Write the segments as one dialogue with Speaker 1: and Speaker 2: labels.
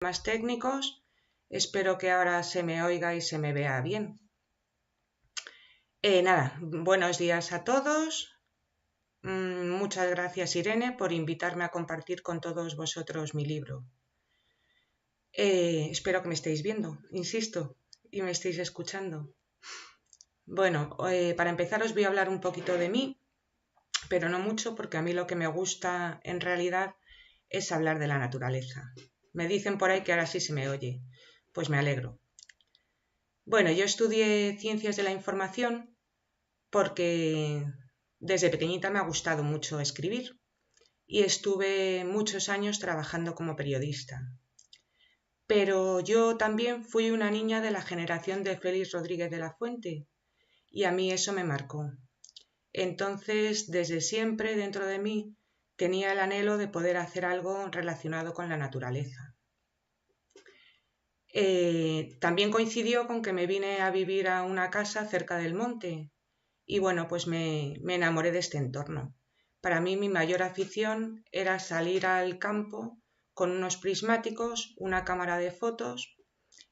Speaker 1: Más técnicos, espero que ahora se me oiga y se me vea bien. Buenos días a todos. Muchas gracias, Irene, por invitarme a compartir con todos vosotros mi libro. Espero que me estéis viendo, insisto, y me estéis escuchando. Bueno, para empezar os voy a hablar un poquito de mí, pero no mucho, porque a mí lo que me gusta en realidad es hablar de la naturaleza. Me dicen por ahí que ahora sí se me oye, pues me alegro. Bueno, yo estudié Ciencias de la Información porque desde pequeñita me ha gustado mucho escribir y estuve muchos años trabajando como periodista. Pero yo también fui una niña de la generación de Félix Rodríguez de la Fuente y a mí eso me marcó. Entonces, desde siempre dentro de mí tenía el anhelo de poder hacer algo relacionado con la naturaleza. También coincidió con que me vine a vivir a una casa cerca del monte y bueno, pues me enamoré de este entorno. Para mí mi mayor afición era salir al campo con unos prismáticos, una cámara de fotos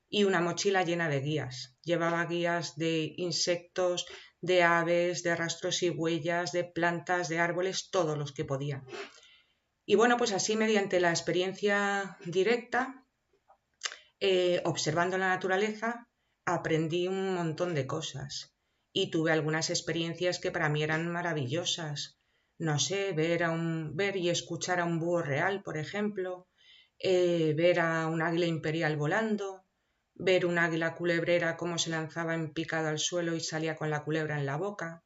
Speaker 1: y una mochila llena de guías. Llevaba guías de insectos, de aves, de rastros y huellas, de plantas, de árboles, todos los que podía. Y bueno, pues así mediante la experiencia directa, observando la naturaleza, aprendí un montón de cosas y tuve algunas experiencias que para mí eran maravillosas. No sé, ver y escuchar a un búho real, por ejemplo, ver a un águila imperial volando, ver un águila culebrera cómo se lanzaba en picado al suelo y salía con la culebra en la boca.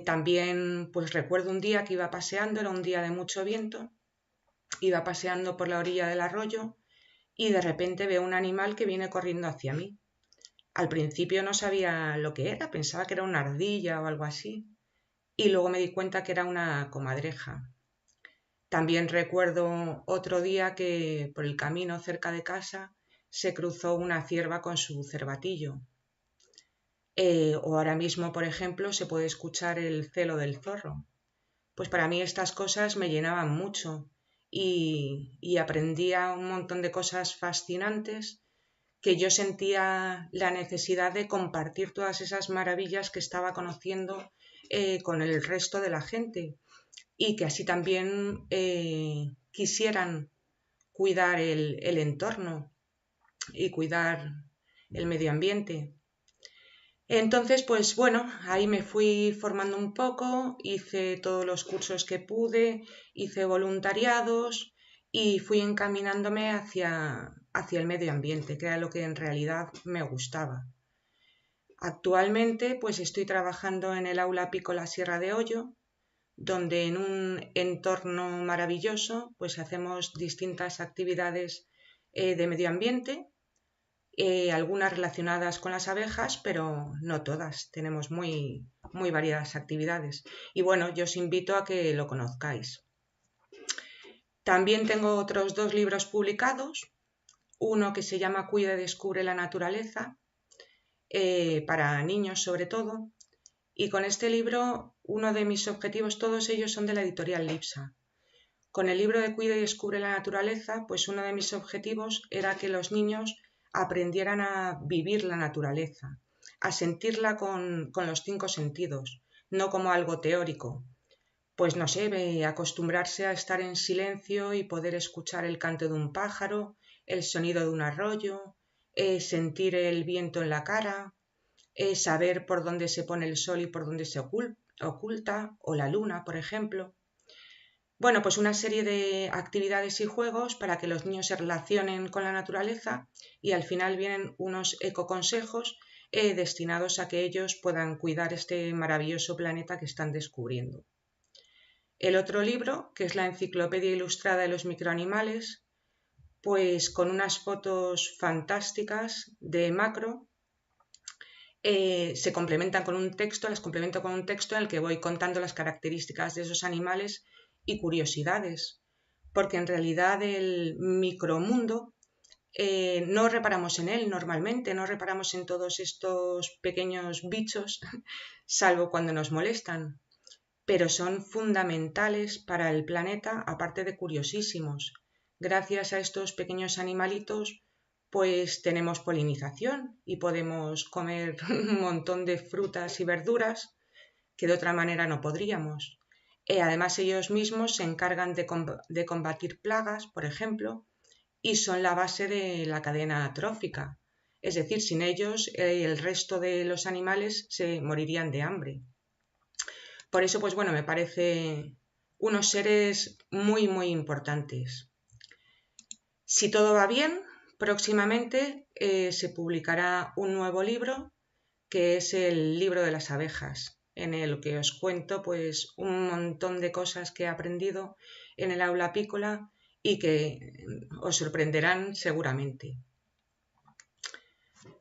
Speaker 1: También pues recuerdo un día que iba paseando, era un día de mucho viento, iba paseando por la orilla del arroyo y de repente veo un animal que viene corriendo hacia mí. Al principio no sabía lo que era, pensaba que era una ardilla o algo así, y luego me di cuenta que era una comadreja. También recuerdo otro día que por el camino cerca de casa se cruzó una cierva con su cervatillo. O ahora mismo, por ejemplo, se puede escuchar el celo del zorro. Pues para mí estas cosas me llenaban mucho y aprendía un montón de cosas fascinantes que yo sentía la necesidad de compartir todas esas maravillas que estaba conociendo con el resto de la gente y que así también quisieran cuidar el entorno y cuidar el medio ambiente. Entonces, pues bueno, ahí me fui formando un poco, hice todos los cursos que pude, hice voluntariados y fui encaminándome hacia el medio ambiente, que era lo que en realidad me gustaba. Actualmente, pues estoy trabajando en el Aula Pícola Sierra de Ollo, donde en un entorno maravilloso, pues hacemos distintas actividades de medio ambiente. Algunas relacionadas con las abejas, pero no todas. Tenemos muy variadas actividades. Y bueno, yo os invito a que lo conozcáis. También tengo otros 2 libros publicados. Uno que se llama Cuida y descubre la naturaleza, para niños sobre todo. Y con este libro, uno de mis objetivos, todos ellos son de la editorial Lipsa. Con el libro de Cuida y descubre la naturaleza, pues uno de mis objetivos era que los niños aprendieran a vivir la naturaleza, a sentirla con los 5 sentidos, no como algo teórico. Pues no sé, acostumbrarse a estar en silencio y poder escuchar el canto de un pájaro, el sonido de un arroyo, sentir el viento en la cara, saber por dónde se pone el sol y por dónde se oculta, o la luna, por ejemplo. Bueno, pues una serie de actividades y juegos para que los niños se relacionen con la naturaleza y al final vienen unos ecoconsejos destinados a que ellos puedan cuidar este maravilloso planeta que están descubriendo. El otro libro, que es la Enciclopedia Ilustrada de los Microanimales, pues con unas fotos fantásticas de macro, se complementan con un texto, las complemento con un texto en el que voy contando las características de esos animales y curiosidades, porque en realidad el micromundo no reparamos en él normalmente, no reparamos en todos estos pequeños bichos, salvo cuando nos molestan, pero son fundamentales para el planeta, aparte de curiosísimos. gracias a estos pequeños animalitos, pues tenemos polinización y podemos comer un montón de frutas y verduras que de otra manera no podríamos. Además, ellos mismos se encargan de combatir plagas, por ejemplo, y son la base de la cadena trófica. Es decir, sin ellos, el resto de los animales se morirían de hambre. Por eso, pues bueno, me parece unos seres muy, muy importantes. Si todo va bien, próximamente se publicará un nuevo libro, que es el libro de las abejas, en el que os cuento pues un montón de cosas que he aprendido en el aula apícola y que os sorprenderán seguramente.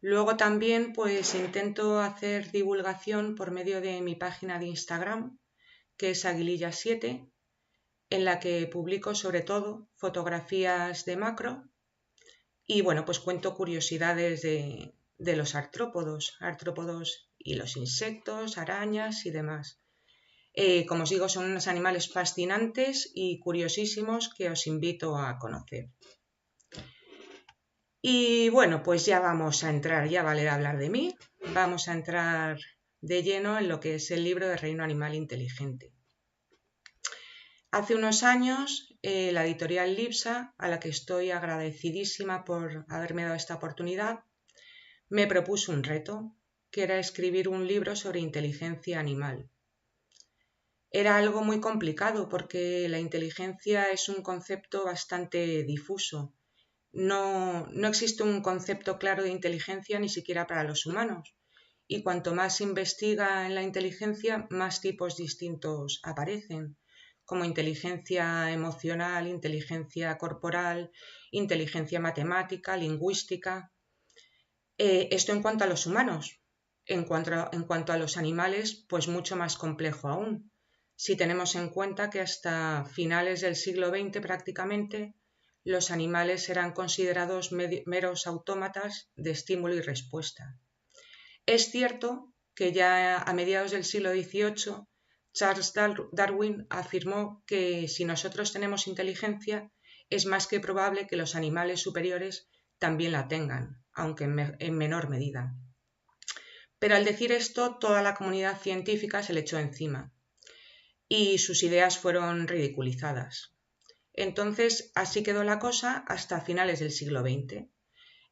Speaker 1: Luego también pues intento hacer divulgación por medio de mi página de Instagram, que es Aguililla7, en la que publico sobre todo fotografías de macro y bueno, pues cuento curiosidades de los artrópodos y los insectos, arañas y demás. Como os digo, son unos animales fascinantes y curiosísimos que os invito a conocer. Y bueno, pues ya vamos a entrar, ya vale hablar de mí, vamos a entrar de lleno en lo que es el libro de Reino Animal Inteligente. Hace unos años, la editorial Libsa, a la que estoy agradecidísima por haberme dado esta oportunidad, me propuso un reto, que era escribir un libro sobre inteligencia animal. Era algo muy complicado porque la inteligencia es un concepto bastante difuso. No existe un concepto claro de inteligencia ni siquiera para los humanos. Y cuanto más se investiga en la inteligencia, más tipos distintos aparecen, como inteligencia emocional, inteligencia corporal, inteligencia matemática, lingüística. Esto en cuanto a los humanos. En cuanto a los animales, pues mucho más complejo aún. Si tenemos en cuenta que hasta finales del siglo XX prácticamente los animales eran considerados meros autómatas de estímulo y respuesta. Es cierto que ya a mediados del siglo XVIII Charles Darwin afirmó que si nosotros tenemos inteligencia es más que probable que los animales superiores también la tengan, aunque en menor medida. Pero al decir esto, toda la comunidad científica se le echó encima y sus ideas fueron ridiculizadas. Entonces, así quedó la cosa hasta finales del siglo XX,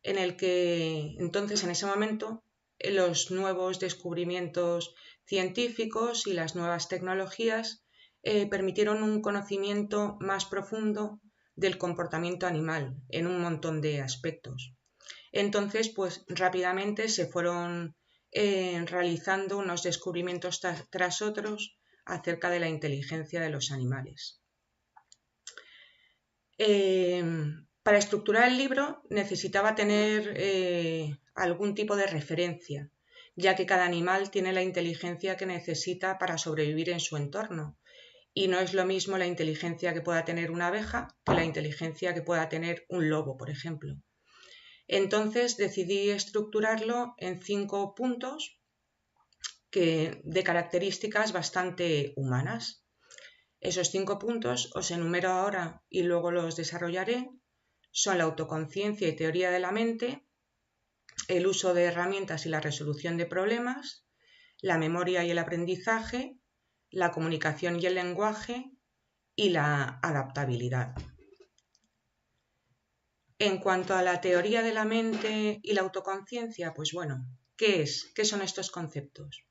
Speaker 1: en el que, entonces, en ese momento, los nuevos descubrimientos científicos y las nuevas tecnologías permitieron un conocimiento más profundo del comportamiento animal en un montón de aspectos. Entonces, pues rápidamente se fueron realizando unos descubrimientos tras otros acerca de la inteligencia de los animales. Para estructurar el libro necesitaba tener algún tipo de referencia, ya que cada animal tiene la inteligencia que necesita para sobrevivir en su entorno, y no es lo mismo la inteligencia que pueda tener una abeja que la inteligencia que pueda tener un lobo, por ejemplo. Entonces decidí estructurarlo en 5 puntos de características bastante humanas. Esos 5 puntos os enumero ahora y luego los desarrollaré. Son la autoconciencia y teoría de la mente, el uso de herramientas y la resolución de problemas, la memoria y el aprendizaje, la comunicación y el lenguaje y la adaptabilidad. En cuanto a la teoría de la mente y la autoconciencia, pues bueno, ¿qué son estos conceptos?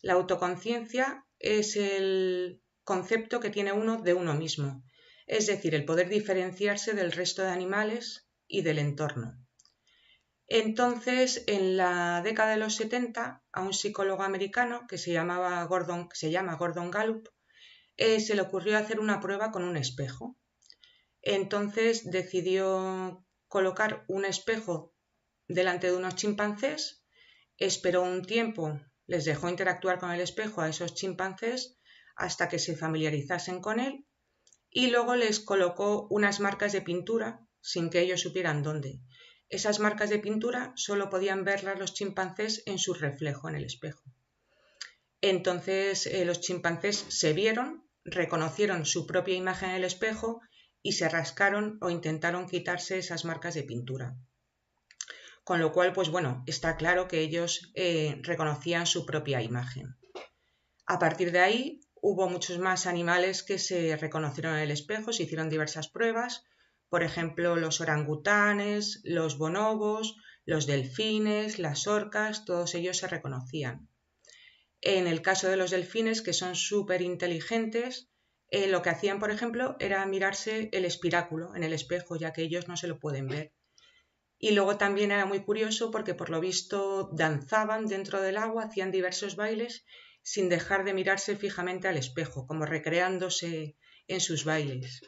Speaker 1: La autoconciencia es el concepto que tiene uno de uno mismo, es decir, el poder diferenciarse del resto de animales y del entorno. Entonces, en la década de los 70, a un psicólogo americano que se llama Gordon Gallup, se le ocurrió hacer una prueba con un espejo. Entonces decidió colocar un espejo delante de unos chimpancés, esperó un tiempo, les dejó interactuar con el espejo a esos chimpancés hasta que se familiarizasen con él y luego les colocó unas marcas de pintura sin que ellos supieran dónde. Esas marcas de pintura solo podían verlas los chimpancés en su reflejo en el espejo. Entonces los chimpancés se vieron, reconocieron su propia imagen en el espejo y se rascaron o intentaron quitarse esas marcas de pintura. Con lo cual, pues bueno, está claro que ellos reconocían su propia imagen. A partir de ahí hubo muchos más animales que se reconocieron en el espejo, se hicieron diversas pruebas, por ejemplo los orangutanes, los bonobos, los delfines, las orcas, todos ellos se reconocían. En el caso de los delfines, que son súper inteligentes, lo que hacían, por ejemplo, era mirarse el espiráculo en el espejo, ya que ellos no se lo pueden ver. Y luego también era muy curioso porque por lo visto danzaban dentro del agua, hacían diversos bailes sin dejar de mirarse fijamente al espejo, como recreándose en sus bailes.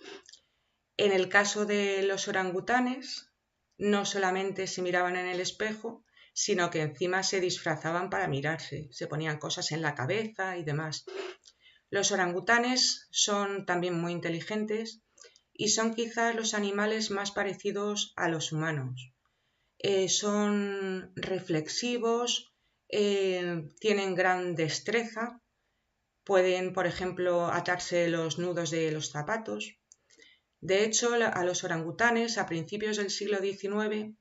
Speaker 1: En el caso de los orangutanes, no solamente se miraban en el espejo, sino que encima se disfrazaban para mirarse, se ponían cosas en la cabeza y demás. Los orangutanes son también muy inteligentes y son quizás los animales más parecidos a los humanos. Son reflexivos, tienen gran destreza, pueden, por ejemplo, atarse los nudos de los zapatos. De hecho, a los orangutanes a principios del siglo XIX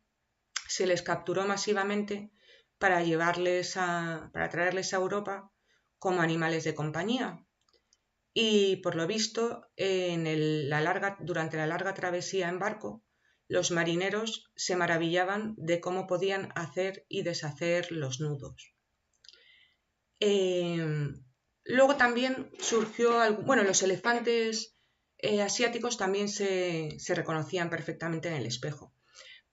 Speaker 1: se les capturó masivamente para traerles a Europa como animales de compañía. Y por lo visto, durante la larga travesía en barco, los marineros se maravillaban de cómo podían hacer y deshacer los nudos. Luego también los elefantes asiáticos también se reconocían perfectamente en el espejo,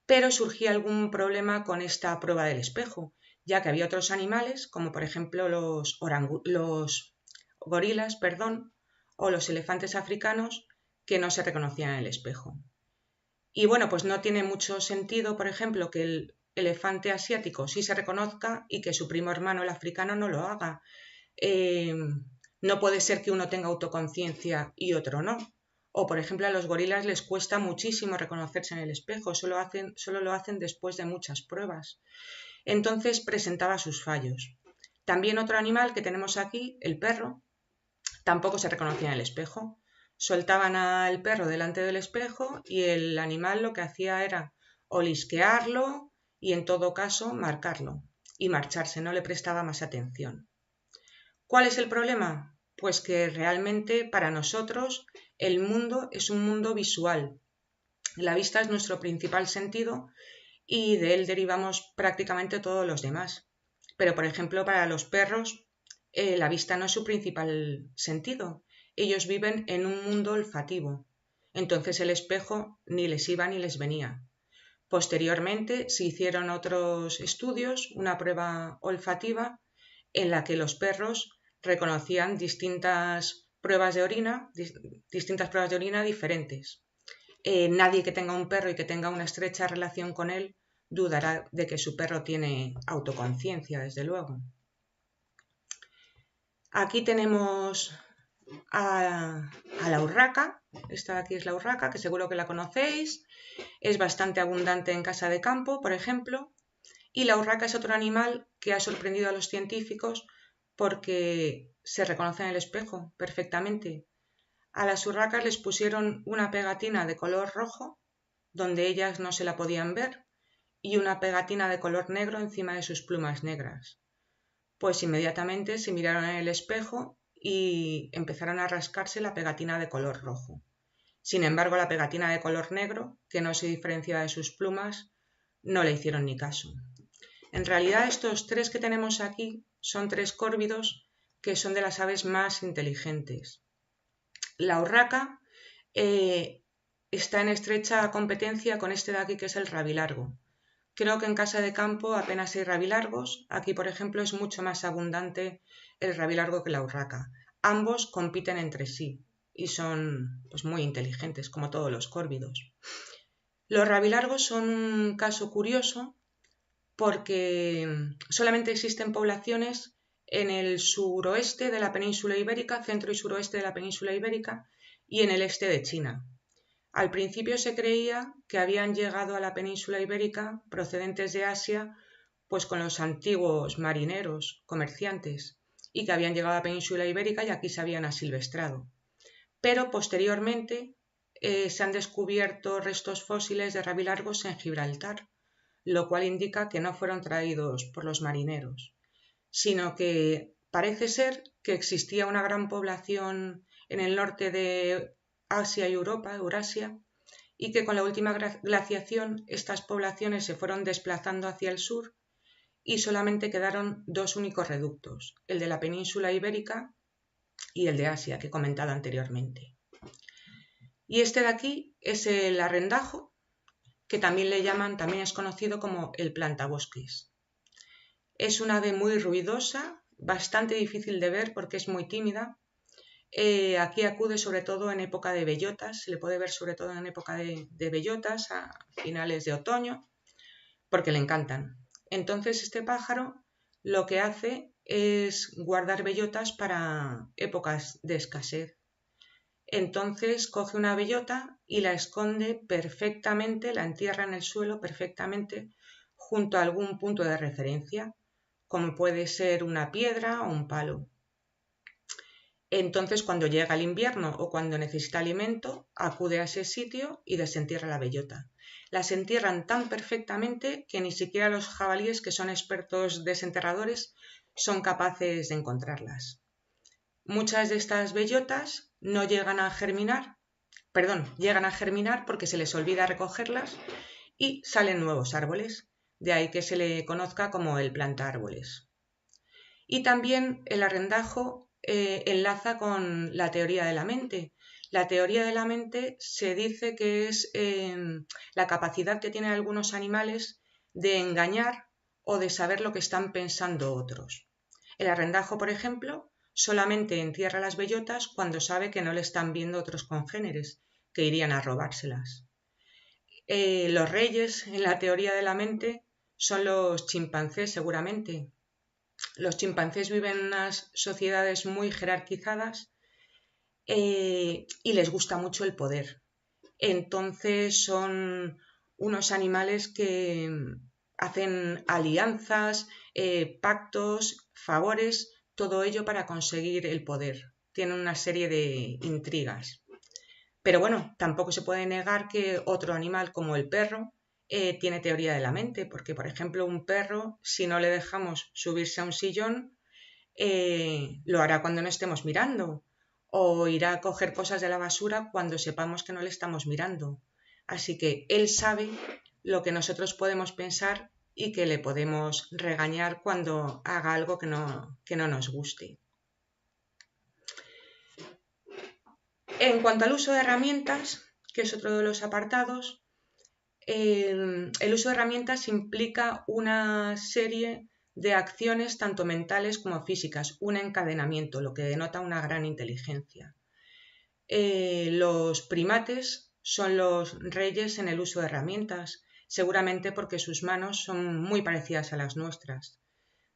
Speaker 1: pero surgía algún problema con esta prueba del espejo, ya que había otros animales, como por ejemplo los gorilas, o los elefantes africanos, que no se reconocían en el espejo. Y bueno, pues no tiene mucho sentido, por ejemplo, que el elefante asiático sí se reconozca y que su primo hermano, el africano, no lo haga. No puede ser que uno tenga autoconciencia y otro no. O, por ejemplo, a los gorilas les cuesta muchísimo reconocerse en el espejo, solo lo hacen después de muchas pruebas. Entonces presentaba sus fallos. También otro animal que tenemos aquí, el perro, tampoco se reconocía en el espejo. Soltaban al perro delante del espejo y el animal lo que hacía era olisquearlo y en todo caso marcarlo y marcharse, no le prestaba más atención. ¿Cuál es el problema? Pues que realmente para nosotros el mundo es un mundo visual. La vista es nuestro principal sentido y de él derivamos prácticamente todos los demás. Pero, por ejemplo, para los perros, la vista no es su principal sentido. Ellos viven en un mundo olfativo. Entonces el espejo ni les iba ni les venía. Posteriormente se hicieron otros estudios, una prueba olfativa, en la que los perros reconocían distintas pruebas de orina diferentes. Nadie que tenga un perro y que tenga una estrecha relación con él dudará de que su perro tiene autoconciencia, desde luego. Aquí tenemos a la urraca. Esta de aquí es la urraca, que seguro que la conocéis. Es bastante abundante en casa de campo, por ejemplo. Y la urraca es otro animal que ha sorprendido a los científicos porque se reconoce en el espejo perfectamente. A las urracas les pusieron una pegatina de color rojo, donde ellas no se la podían ver, y una pegatina de color negro encima de sus plumas negras. Pues inmediatamente se miraron en el espejo y empezaron a rascarse la pegatina de color rojo. Sin embargo, la pegatina de color negro, que no se diferenciaba de sus plumas, no le hicieron ni caso. En realidad, estos tres que tenemos aquí son tres córvidos que son de las aves más inteligentes. La urraca está en estrecha competencia con este de aquí, que es el rabilargo. Creo que en casa de campo apenas hay rabilargos. Aquí, por ejemplo, es mucho más abundante el rabilargo que la urraca. Ambos compiten entre sí y son pues, muy inteligentes, como todos los córvidos. Los rabilargos son un caso curioso porque solamente existen poblaciones en el suroeste de la península ibérica, centro y suroeste de la península ibérica, y en el este de China. Al principio se creía que habían llegado a la península ibérica procedentes de Asia, pues con los antiguos marineros, comerciantes, y que habían llegado a la península ibérica y aquí se habían asilvestrado. Pero posteriormente se han descubierto restos fósiles de rabilargos en Gibraltar, lo cual indica que no fueron traídos por los marineros, sino que parece ser que existía una gran población en el norte de Asia y Europa, Eurasia, y que con la última glaciación estas poblaciones se fueron desplazando hacia el sur y solamente quedaron dos únicos reductos, el de la península ibérica y el de Asia, que he comentado anteriormente. Y este de aquí es el arrendajo, que también es conocido como el plantabosques. Es un ave muy ruidosa, bastante difícil de ver porque es muy tímida. Aquí acude sobre todo en época de bellotas, se le puede ver sobre todo en época de bellotas a finales de otoño, porque le encantan. Entonces este pájaro lo que hace es guardar bellotas para épocas de escasez. Entonces coge una bellota y la esconde perfectamente, la entierra en el suelo perfectamente junto a algún punto de referencia, como puede ser una piedra o un palo. Entonces, cuando llega el invierno o cuando necesita alimento, acude a ese sitio y desentierra la bellota. Las entierran tan perfectamente que ni siquiera los jabalíes, que son expertos desenterradores, son capaces de encontrarlas. Muchas de estas bellotas no llegan a germinar, llegan a germinar porque se les olvida recogerlas y salen nuevos árboles. De ahí que se le conozca como el planta-árboles. Y también el arrendajo enlaza con la teoría de la mente. La teoría de la mente se dice que es la capacidad que tienen algunos animales de engañar o de saber lo que están pensando otros. El arrendajo, por ejemplo, solamente entierra las bellotas cuando sabe que no le están viendo otros congéneres, que irían a robárselas. Los reyes en la teoría de la mente son los chimpancés, seguramente. Los chimpancés viven en unas sociedades muy jerarquizadas y les gusta mucho el poder. Entonces son unos animales que hacen alianzas, pactos, favores, todo ello para conseguir el poder. Tienen una serie de intrigas. Pero bueno, tampoco se puede negar que otro animal como el perro tiene teoría de la mente, porque por ejemplo un perro, si no le dejamos subirse a un sillón, lo hará cuando no estemos mirando, o irá a coger cosas de la basura cuando sepamos que no le estamos mirando. Así que él sabe lo que nosotros podemos pensar y que le podemos regañar cuando haga algo que no nos guste. En cuanto al uso de herramientas, que es otro de los apartados, el uso de herramientas implica una serie de acciones tanto mentales como físicas, un encadenamiento, lo que denota una gran inteligencia. Los primates son los reyes en el uso de herramientas, seguramente porque sus manos son muy parecidas a las nuestras.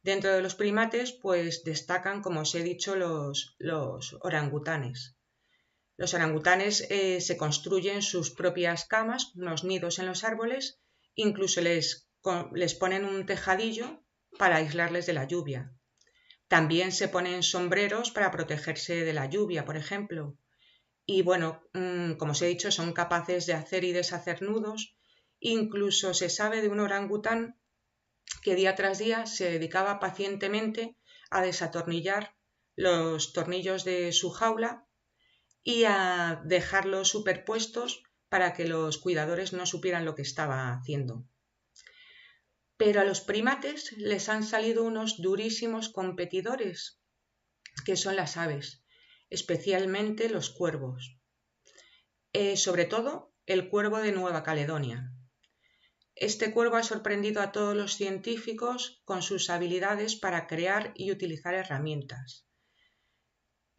Speaker 1: Dentro de los primates, pues destacan, como os he dicho, los orangutanes. Los orangutanes se construyen sus propias camas, unos nidos en los árboles, incluso les ponen un tejadillo para aislarles de la lluvia. También se ponen sombreros para protegerse de la lluvia, por ejemplo. Y bueno, como os he dicho, son capaces de hacer y deshacer nudos. Incluso se sabe de un orangután que día tras día se dedicaba pacientemente a desatornillar los tornillos de su jaula y a dejarlos superpuestos para que los cuidadores no supieran lo que estaba haciendo. Pero a los primates les han salido unos durísimos competidores, que son las aves, especialmente los cuervos. Sobre todo el cuervo de Nueva Caledonia. Este cuervo ha sorprendido a todos los científicos con sus habilidades para crear y utilizar herramientas.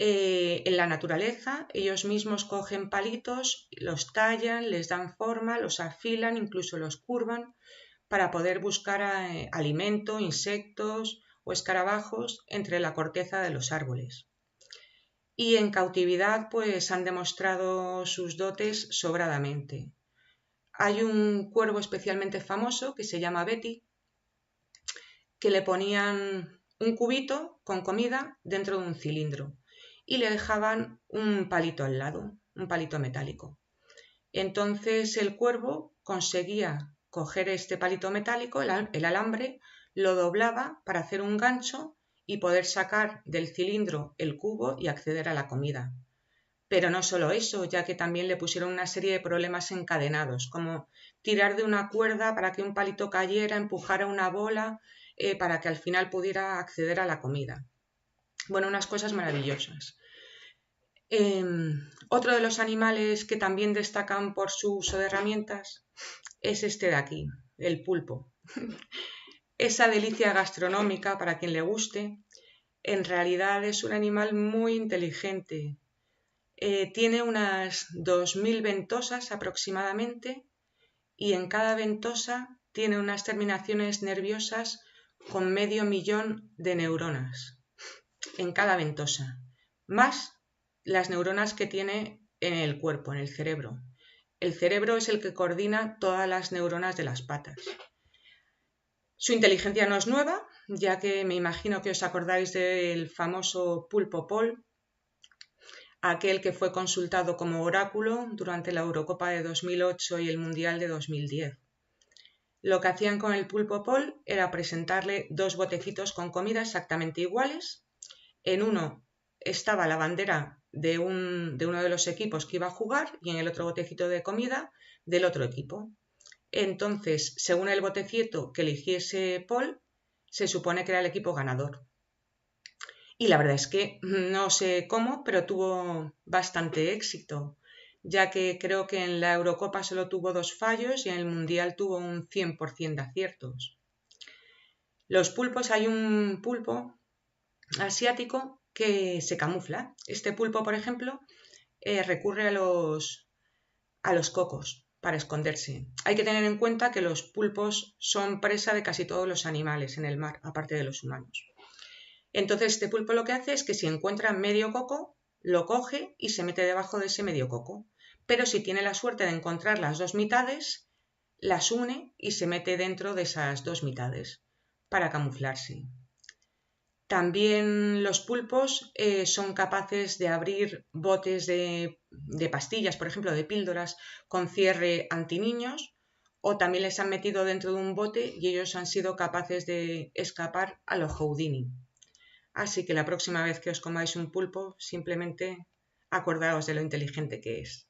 Speaker 1: En la naturaleza ellos mismos cogen palitos, los tallan, les dan forma, los afilan, incluso los curvan para poder buscar alimento, insectos o escarabajos entre la corteza de los árboles. Y en cautividad pues han demostrado sus dotes sobradamente. Hay un cuervo especialmente famoso que se llama Betty, que le ponían un cubito con comida dentro de un cilindro y le dejaban un palito al lado, un palito metálico. Entonces el cuervo conseguía coger este palito metálico, el alambre, lo doblaba para hacer un gancho y poder sacar del cilindro el cubo y acceder a la comida. Pero no solo eso, ya que también le pusieron una serie de problemas encadenados, como tirar de una cuerda para que un palito cayera, empujar a una bola, para que al final pudiera acceder a la comida. Bueno, unas cosas maravillosas. Otro de los animales que también destacan por su uso de herramientas es este de aquí, el pulpo. Esa delicia gastronómica, para quien le guste, en realidad es un animal muy inteligente. Tiene unas 2000 ventosas aproximadamente y en cada ventosa tiene unas terminaciones nerviosas con 500.000 de neuronas en cada ventosa, más las neuronas que tiene en el cuerpo, en el cerebro. El cerebro es el que coordina todas las neuronas de las patas. Su inteligencia no es nueva, ya que me imagino que os acordáis del famoso pulpo Paul, aquel que fue consultado como oráculo durante la Eurocopa de 2008 y el Mundial de 2010. Lo que hacían con el pulpo Paul era presentarle 2 botecitos con comida exactamente iguales. En uno estaba la bandera de uno de los equipos que iba a jugar y en el otro botecito de comida del otro equipo. Entonces, según el botecito que eligiese Paul, se supone que era el equipo ganador. Y la verdad es que no sé cómo, pero tuvo bastante éxito, ya que creo que en la Eurocopa solo tuvo 2 fallos y en el Mundial tuvo un 100% de aciertos. Los pulpos, hay un pulpo asiático que se camufla. Este pulpo, por ejemplo, recurre a los cocos para esconderse. Hay que tener en cuenta que los pulpos son presa de casi todos los animales en el mar, aparte de los humanos. Entonces este pulpo lo que hace es que si encuentra medio coco, lo coge y se mete debajo de ese medio coco. Pero si tiene la suerte de encontrar las 2 mitades, las une y se mete dentro de esas 2 mitades para camuflarse. También los pulpos son capaces de abrir botes de pastillas, por ejemplo, de píldoras con cierre antiniños, o también les han metido dentro de un bote y ellos han sido capaces de escapar a lo Houdini. Así que la próxima vez que os comáis un pulpo, simplemente acordaos de lo inteligente que es.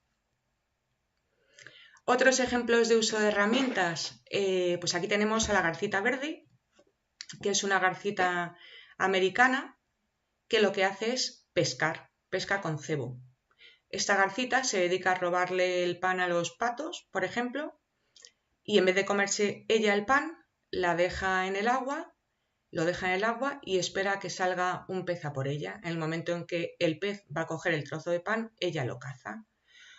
Speaker 1: Otros ejemplos de uso de herramientas, pues aquí tenemos a la garcita verde, que es una garcita americana que lo que hace es pesca con cebo. Esta garcita se dedica a robarle el pan a los patos, por ejemplo, y en vez de comerse ella el pan, lo deja en el agua y espera a que salga un pez a por ella. En el momento en que el pez va a coger el trozo de pan, ella lo caza.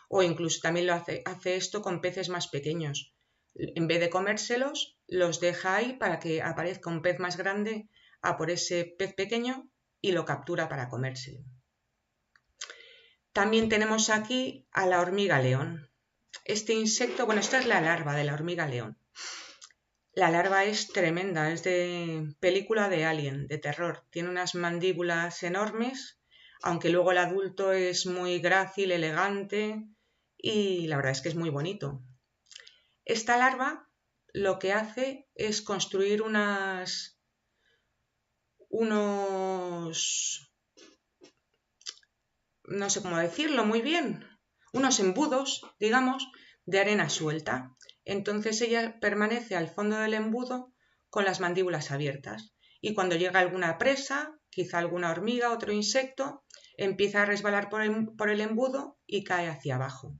Speaker 1: O incluso también hace esto con peces más pequeños. En vez de comérselos, los deja ahí para que aparezca un pez más grande a por ese pez pequeño y lo captura para comérselo. También tenemos aquí a la hormiga león. Este insecto, bueno, esta es la larva de la hormiga león. La larva es tremenda, es de película de Alien, de terror. Tiene unas mandíbulas enormes, aunque luego el adulto es muy grácil, elegante y la verdad es que es muy bonito. Esta larva lo que hace es construir unos, no sé cómo decirlo muy bien, unos embudos, digamos, de arena suelta. Entonces ella permanece al fondo del embudo con las mandíbulas abiertas y cuando llega alguna presa, quizá alguna hormiga, otro insecto, empieza a resbalar por el embudo y cae hacia abajo.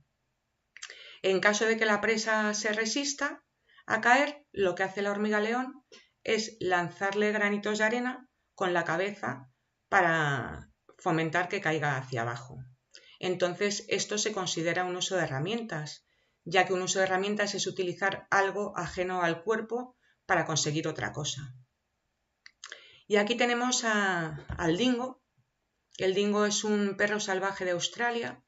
Speaker 1: En caso de que la presa se resista a caer, lo que hace la hormiga león es lanzarle granitos de arena con la cabeza para fomentar que caiga hacia abajo. Entonces, esto se considera un uso de herramientas, ya que un uso de herramientas es utilizar algo ajeno al cuerpo para conseguir otra cosa. Y aquí tenemos al dingo. El dingo es un perro salvaje de Australia,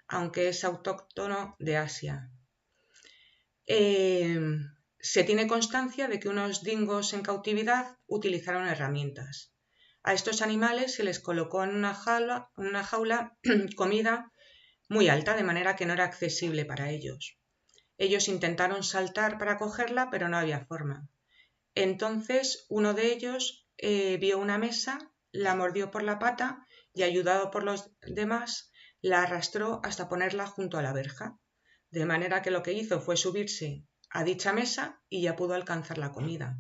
Speaker 1: aunque es autóctono de Asia. Se tiene constancia de que unos dingos en cautividad utilizaron herramientas. A estos animales se les colocó en una jaula comida muy alta, de manera que no era accesible para ellos. Ellos intentaron saltar para cogerla, pero no había forma. Entonces uno de ellos vio una mesa, la mordió por la pata y, ayudado por los demás, la arrastró hasta ponerla junto a la verja, de manera que lo que hizo fue subirse a dicha mesa y ya pudo alcanzar la comida.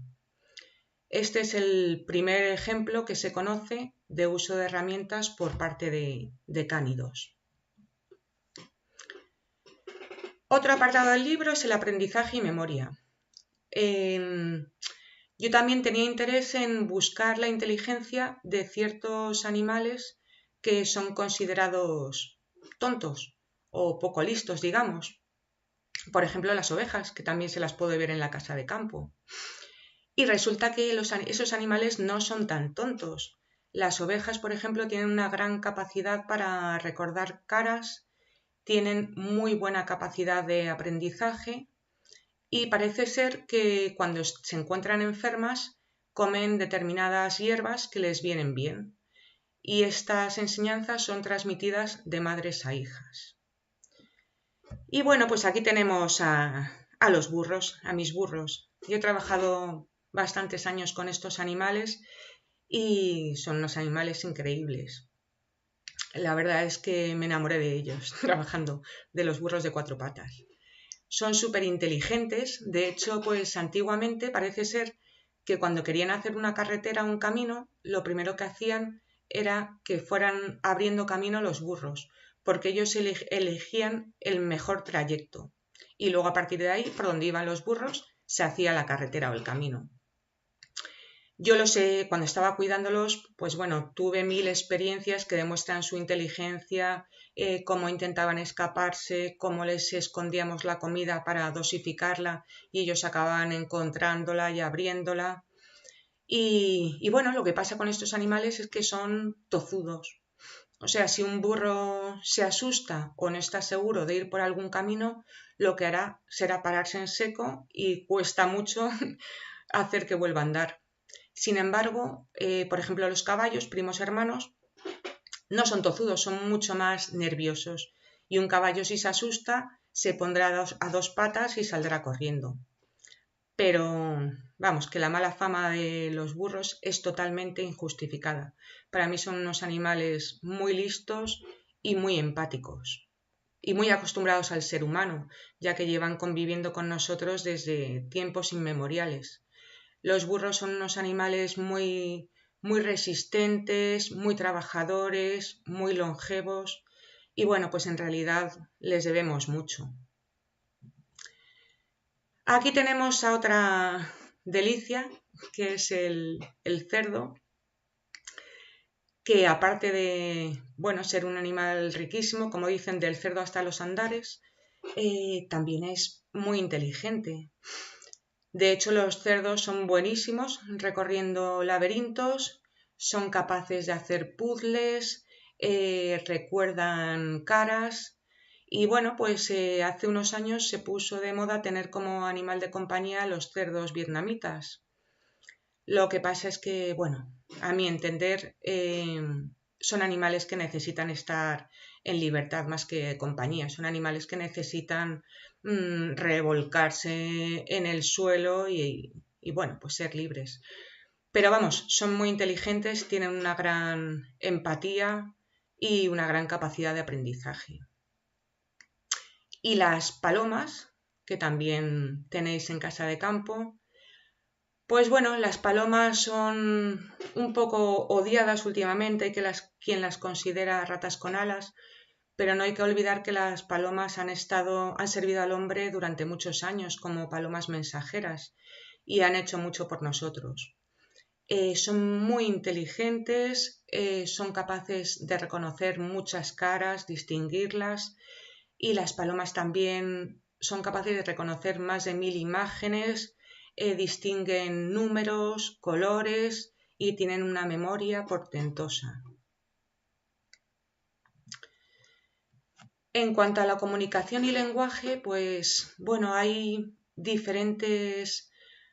Speaker 1: Este es el primer ejemplo que se conoce de uso de herramientas por parte de cánidos. Otro apartado del libro es el aprendizaje y memoria. Yo también tenía interés en buscar la inteligencia de ciertos animales que son considerados tontos o poco listos, digamos. Por ejemplo, las ovejas, que también se las puede ver en la casa de campo. Y resulta que esos animales no son tan tontos. Las ovejas, por ejemplo, tienen una gran capacidad para recordar caras, tienen muy buena capacidad de aprendizaje y parece ser que cuando se encuentran enfermas comen determinadas hierbas que les vienen bien. Y estas enseñanzas son transmitidas de madres a hijas. Y bueno, pues aquí tenemos a los burros, a mis burros. Yo he trabajado bastantes años con estos animales y son unos animales increíbles. La verdad es que me enamoré de ellos trabajando, de los burros de 4 patas. Son súper inteligentes, de hecho, pues antiguamente parece ser que cuando querían hacer una carretera o un camino, lo primero que hacían era que fueran abriendo camino los burros, porque ellos elegían el mejor trayecto y luego a partir de ahí, por donde iban los burros, se hacía la carretera o el camino. Yo lo sé, cuando estaba cuidándolos, pues bueno, tuve 1000 experiencias que demuestran su inteligencia, cómo intentaban escaparse, cómo les escondíamos la comida para dosificarla y ellos acababan encontrándola y abriéndola. Y bueno, lo que pasa con estos animales es que son tozudos. O sea, si un burro se asusta o no está seguro de ir por algún camino, lo que hará será pararse en seco y cuesta mucho hacer que vuelva a andar. Sin embargo, por ejemplo, los caballos, primos hermanos, no son tozudos, son mucho más nerviosos. Y un caballo, si se asusta, se pondrá a dos patas y saldrá corriendo. Pero vamos, que la mala fama de los burros es totalmente injustificada. Para mí son unos animales muy listos y muy empáticos. Y muy acostumbrados al ser humano, ya que llevan conviviendo con nosotros desde tiempos inmemoriales. Los burros son unos animales muy resistentes, muy trabajadores, muy longevos y bueno, pues en realidad les debemos mucho. Aquí tenemos a otra delicia, que es el cerdo, que aparte de ser un animal riquísimo, como dicen, del cerdo hasta los andares, también es muy inteligente. De hecho, los cerdos son buenísimos recorriendo laberintos, son capaces de hacer puzzles, recuerdan caras y bueno, pues hace unos años se puso de moda tener como animal de compañía los cerdos vietnamitas. Lo que pasa es que, bueno, a mi entender, son animales que necesitan estar en libertad más que compañía. Son animales que necesitan revolcarse en el suelo y bueno, pues ser libres. Pero vamos, son muy inteligentes, tienen una gran empatía y una gran capacidad de aprendizaje. Y las palomas, que también tenéis en casa de campo, pues bueno, las palomas son un poco odiadas últimamente, hay quien las considera ratas con alas, pero no hay que olvidar que las palomas han servido al hombre durante muchos años como palomas mensajeras y han hecho mucho por nosotros. Son muy inteligentes, son capaces de reconocer muchas caras, distinguirlas y las palomas también son capaces de reconocer más de 1000 imágenes, distinguen números, colores y tienen una memoria portentosa. En cuanto a la comunicación y lenguaje, pues bueno, hay diferentes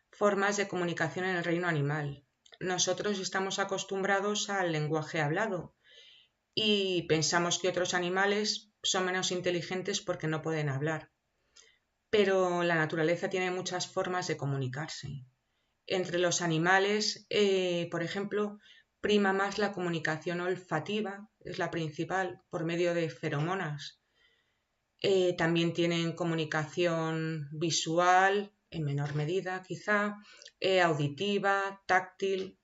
Speaker 1: formas de comunicación en el reino animal. Nosotros estamos acostumbrados al lenguaje hablado y pensamos que otros animales son menos inteligentes porque no pueden hablar. Pero la naturaleza tiene muchas formas de comunicarse. Entre los animales, por ejemplo, prima más la comunicación olfativa, es la principal, por medio de feromonas. También tienen comunicación visual, en menor medida quizá, auditiva, táctil.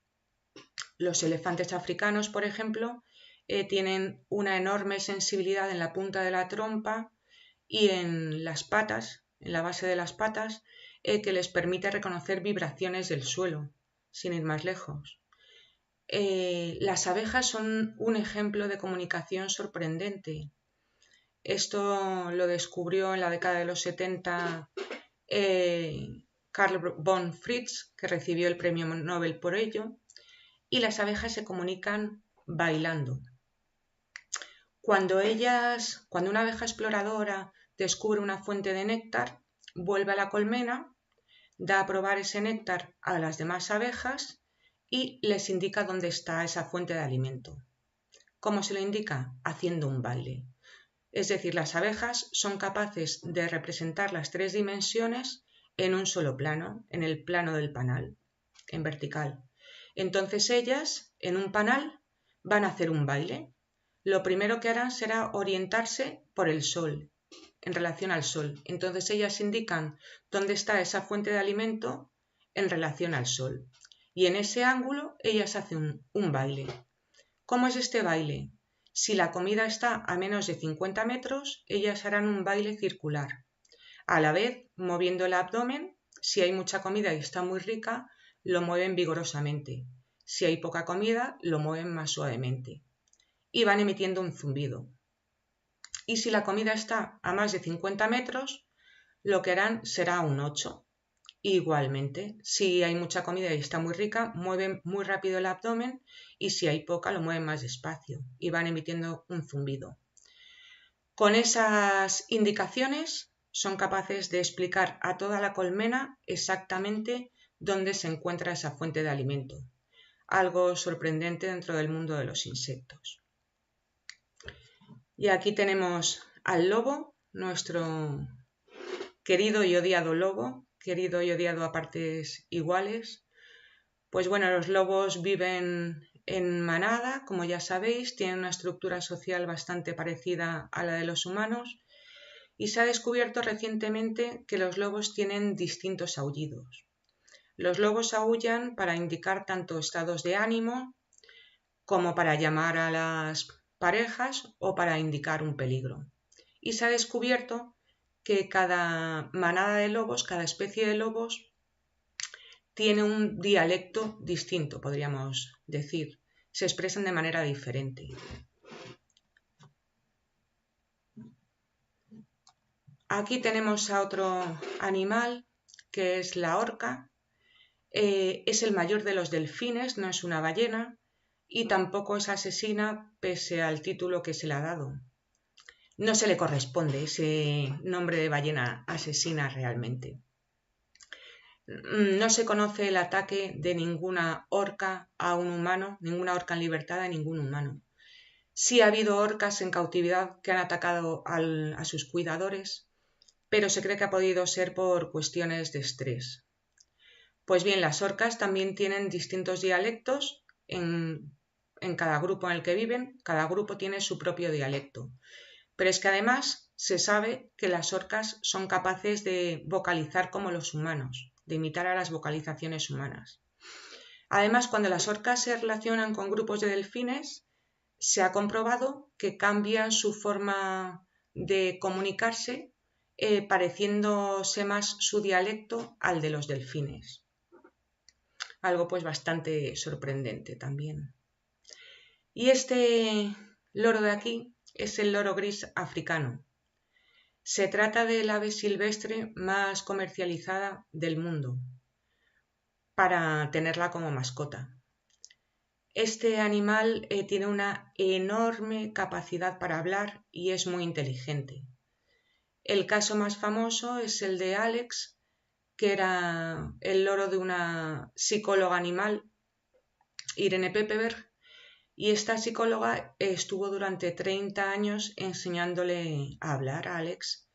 Speaker 1: Los elefantes africanos, por ejemplo, tienen una enorme sensibilidad en la punta de la trompa y en las patas, en la base de las patas, que les permite reconocer vibraciones del suelo, sin ir más lejos. Las abejas son un ejemplo de comunicación sorprendente. Esto lo descubrió en la década de los 70 Carl von Fritsch, que recibió el premio Nobel por ello, y las abejas se comunican bailando. Cuando una abeja exploradora descubre una fuente de néctar, vuelve a la colmena, da a probar ese néctar a las demás abejas y les indica dónde está esa fuente de alimento. ¿Cómo se lo indica? Haciendo un baile. Es decir, las abejas son capaces de representar las 3 dimensiones en un solo plano, en el plano del panal, en vertical. Entonces ellas, en un panal, van a hacer un baile. Lo primero que harán será orientarse por el sol, en relación al sol. Entonces ellas indican dónde está esa fuente de alimento en relación al sol. Y en ese ángulo ellas hacen un baile. ¿Cómo es este baile? Si la comida está a menos de 50 metros, ellas harán un baile circular. A la vez, moviendo el abdomen, si hay mucha comida y está muy rica, lo mueven vigorosamente. Si hay poca comida, lo mueven más suavemente. Y van emitiendo un zumbido. Y si la comida está a más de 50 metros, lo que harán será un 8. Igualmente, si hay mucha comida y está muy rica, mueven muy rápido el abdomen y si hay poca, lo mueven más despacio y van emitiendo un zumbido. Con esas indicaciones son capaces de explicar a toda la colmena exactamente dónde se encuentra esa fuente de alimento. Algo sorprendente dentro del mundo de los insectos. Y aquí tenemos al lobo, nuestro querido y odiado lobo, querido y odiado a partes iguales. Pues bueno, los lobos viven en manada, como ya sabéis, tienen una estructura social bastante parecida a la de los humanos y se ha descubierto recientemente que los lobos tienen distintos aullidos. Los lobos aúllan para indicar tanto estados de ánimo como para llamar a las parejas o para indicar un peligro. Y se ha descubierto que cada manada de lobos, cada especie de lobos, tiene un dialecto distinto, podríamos decir. Se expresan de manera diferente. Aquí tenemos a otro animal, que es la orca. Es el mayor de los delfines, no es una ballena, y tampoco es asesina pese al título que se le ha dado. No se le corresponde ese nombre de ballena asesina realmente. No se conoce el ataque de ninguna orca a un humano, ninguna orca en libertad a ningún humano. Sí ha habido orcas en cautividad que han atacado a sus cuidadores, pero se cree que ha podido ser por cuestiones de estrés. Pues bien, las orcas también tienen distintos dialectos en cada grupo en el que viven, cada grupo tiene su propio dialecto. Pero es que además se sabe que las orcas son capaces de vocalizar como los humanos, de imitar a las vocalizaciones humanas. Además, cuando las orcas se relacionan con grupos de delfines, se ha comprobado que cambian su forma de comunicarse, pareciéndose más su dialecto al de los delfines. Algo pues bastante sorprendente también. Y este loro de aquí es el loro gris africano. Se trata del ave silvestre más comercializada del mundo para tenerla como mascota. Este animal tiene una enorme capacidad para hablar y es muy inteligente. El caso más famoso es el de Alex, que era el loro de una psicóloga animal, Irene Pepperberg, Y esta psicóloga estuvo durante 30 años enseñándole a hablar a Alex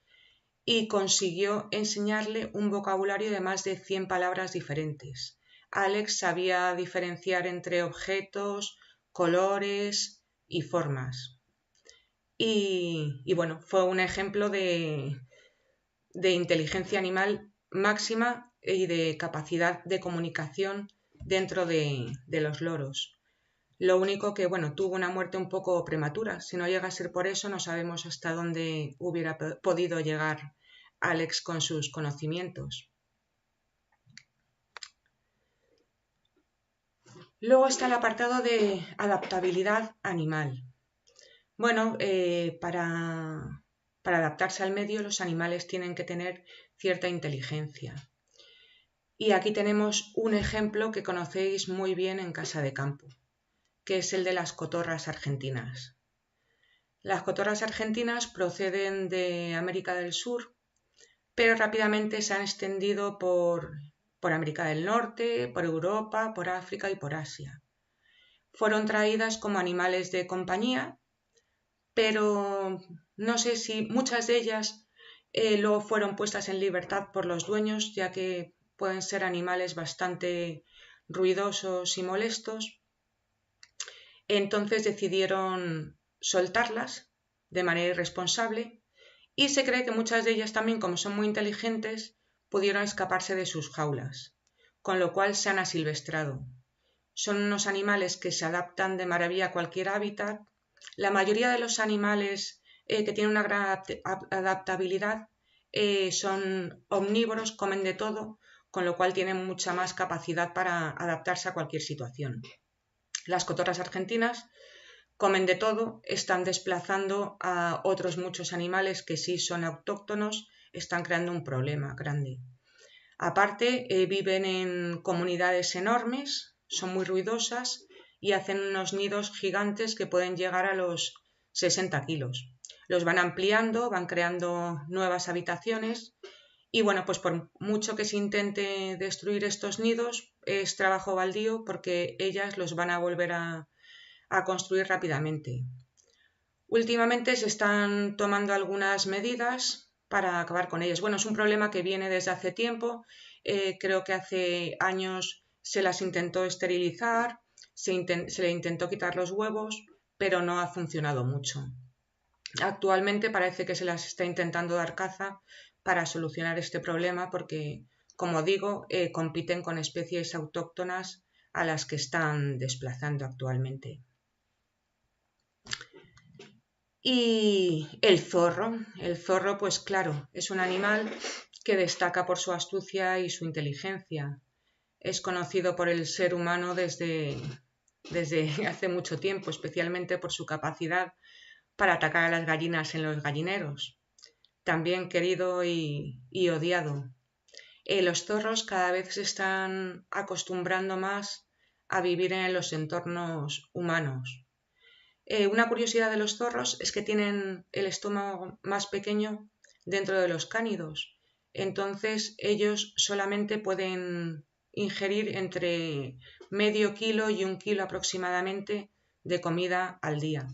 Speaker 1: y consiguió enseñarle un vocabulario de más de 100 palabras diferentes. Alex sabía diferenciar entre objetos, colores y formas. Y bueno, fue un ejemplo de inteligencia animal máxima y de capacidad de comunicación dentro de los loros. Lo único que, bueno, tuvo una muerte un poco prematura. Si no llega a ser por eso, no sabemos hasta dónde hubiera podido llegar Alex con sus conocimientos. Luego está el apartado de adaptabilidad animal. Bueno, para adaptarse al medio, los animales tienen que tener cierta inteligencia. Y aquí tenemos un ejemplo que conocéis muy bien en Casa de Campo, que es el de las cotorras argentinas. Las cotorras argentinas proceden de América del Sur, pero rápidamente se han extendido por América del Norte, por Europa, por África y por Asia. Fueron traídas como animales de compañía, pero no sé si muchas de ellas luego fueron puestas en libertad por los dueños, ya que pueden ser animales bastante ruidosos y molestos. Entonces decidieron soltarlas de manera irresponsable y se cree que muchas de ellas también, como son muy inteligentes, pudieron escaparse de sus jaulas, con lo cual se han asilvestrado. Son unos animales que se adaptan de maravilla a cualquier hábitat. La mayoría de los animales que tienen una gran adaptabilidad son omnívoros, comen de todo, con lo cual tienen mucha más capacidad para adaptarse a cualquier situación. Las cotorras argentinas comen de todo, están desplazando a otros muchos animales que sí son autóctonos, están creando un problema grande. Aparte, viven en comunidades enormes, son muy ruidosas y hacen unos nidos gigantes que pueden llegar a los 60 kilos. Los van ampliando, van creando nuevas habitaciones y bueno, pues por mucho que se intente destruir estos nidos, es trabajo baldío porque ellas los van a volver a construir rápidamente. Últimamente se están tomando algunas medidas para acabar con ellas. Bueno, es un problema que viene desde hace tiempo. Creo que hace años se las intentó esterilizar, se le intentó quitar los huevos, pero no ha funcionado mucho. Actualmente parece que se las está intentando dar caza para solucionar este problema porque, como digo, compiten con especies autóctonas a las que están desplazando actualmente. Y el zorro pues claro, es un animal que destaca por su astucia y su inteligencia. Es conocido por el ser humano desde hace mucho tiempo, especialmente por su capacidad para atacar a las gallinas en los gallineros. También querido y odiado. Los zorros cada vez se están acostumbrando más a vivir en los entornos humanos. Una curiosidad de los zorros es que tienen el estómago más pequeño dentro de los cánidos. Entonces ellos solamente pueden ingerir entre medio kilo y 1 kilo aproximadamente de comida al día.